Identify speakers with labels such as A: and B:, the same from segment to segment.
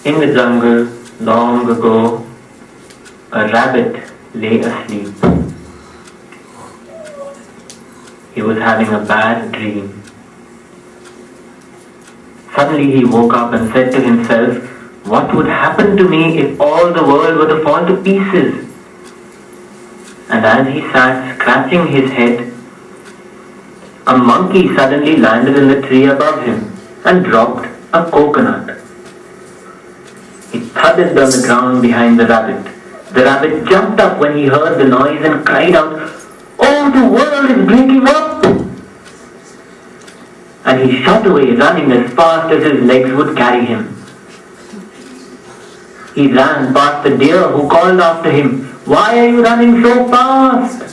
A: In the jungle, long ago, a rabbit lay asleep. He was having a bad dream. Suddenly he woke up and said to himself, "What would happen to me if all the world were to fall to pieces?" And as he sat scratching his head, a monkey suddenly landed in the tree above him and dropped a coconut. It thudded on the ground behind the rabbit. The rabbit jumped up when he heard the noise and cried out, "Oh, the world is breaking up!" And he shot away, running as fast as his legs would carry him. He ran past the deer, who called after him, "Why are you running so fast?"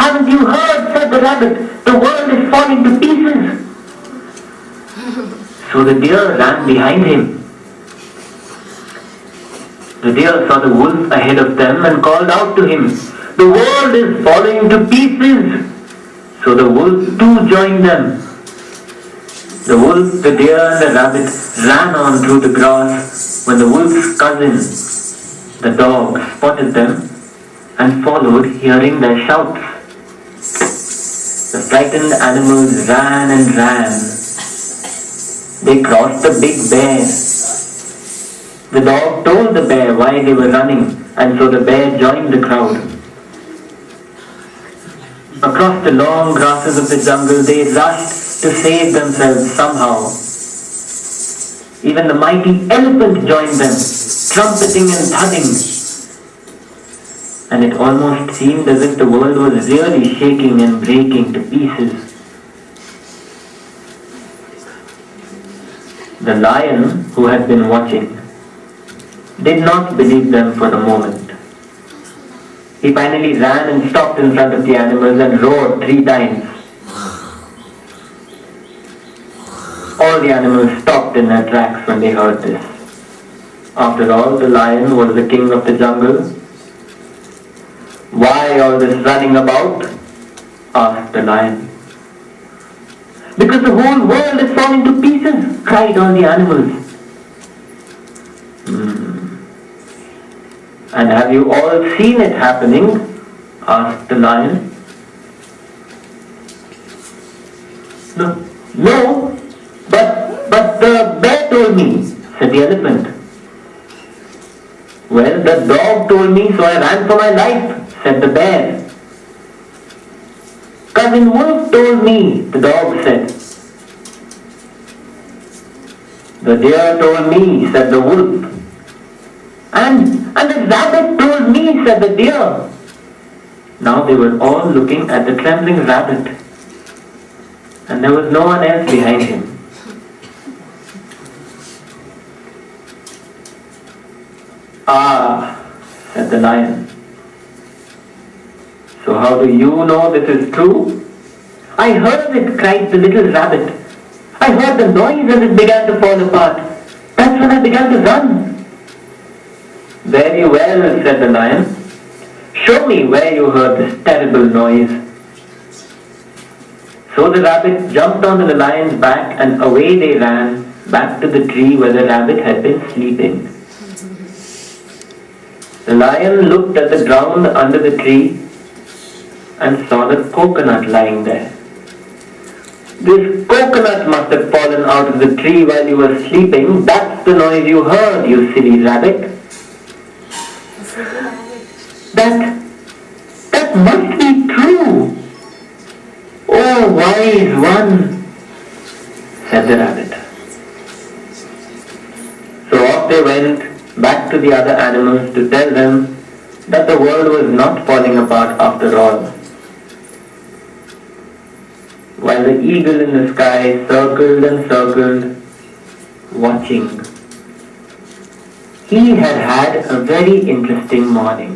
A: "Haven't you heard?" said the rabbit. "The world is falling to pieces." So the deer ran behind him. The deer saw the wolf ahead of them and called out to him, "The world is falling to pieces." So the wolf too joined them. The wolf, the deer and the rabbit ran on through the grass when the wolf's cousin, the dog, spotted them and followed, hearing their shouts. The frightened animals ran and ran. They crossed the big bear. The dog told the bear why they were running, and so the bear joined the crowd. Across the long grasses of the jungle they rushed to save themselves somehow. Even the mighty elephant joined them, trumpeting and thudding. And it almost seemed as if the world was really shaking and breaking to pieces. The lion, who had been watching, did not believe them for a moment. He finally ran and stopped in front of the animals and roared 3 times. All the animals stopped in their tracks when they heard this. After all, the lion was the king of the jungle. "Why all this running about?" asked the lion. "Because the whole world is falling to pieces," cried all the animals. "And have you all seen it happening?" asked the lion. No, but the bear told me," said the elephant. "Well, the dog told me, so I ran for my life," said the bear. "Cousin Wolf told me," the dog said. "The deer told me," said the wolf. And the rabbit told me," said the deer. Now they were all looking at the trembling rabbit, and there was no one else behind him. "Ah," said the lion. "So how do you know this is true?" "I heard it," cried the little rabbit. "I heard the noise and it began to fall apart. That's when I began to run." "Very well," said the lion. "Show me where you heard this terrible noise." So the rabbit jumped onto the lion's back and away they ran back to the tree where the rabbit had been sleeping. The lion looked at the ground under the tree and saw the coconut lying there. "This coconut must have fallen out of the tree while you were sleeping. That's the noise you heard, you silly rabbit." That must be true. "Oh, wise one," said the rabbit. So off they went back to the other animals to tell them that the world was not falling apart after all. While the eagle in the sky circled and circled, watching, he had had a very interesting morning.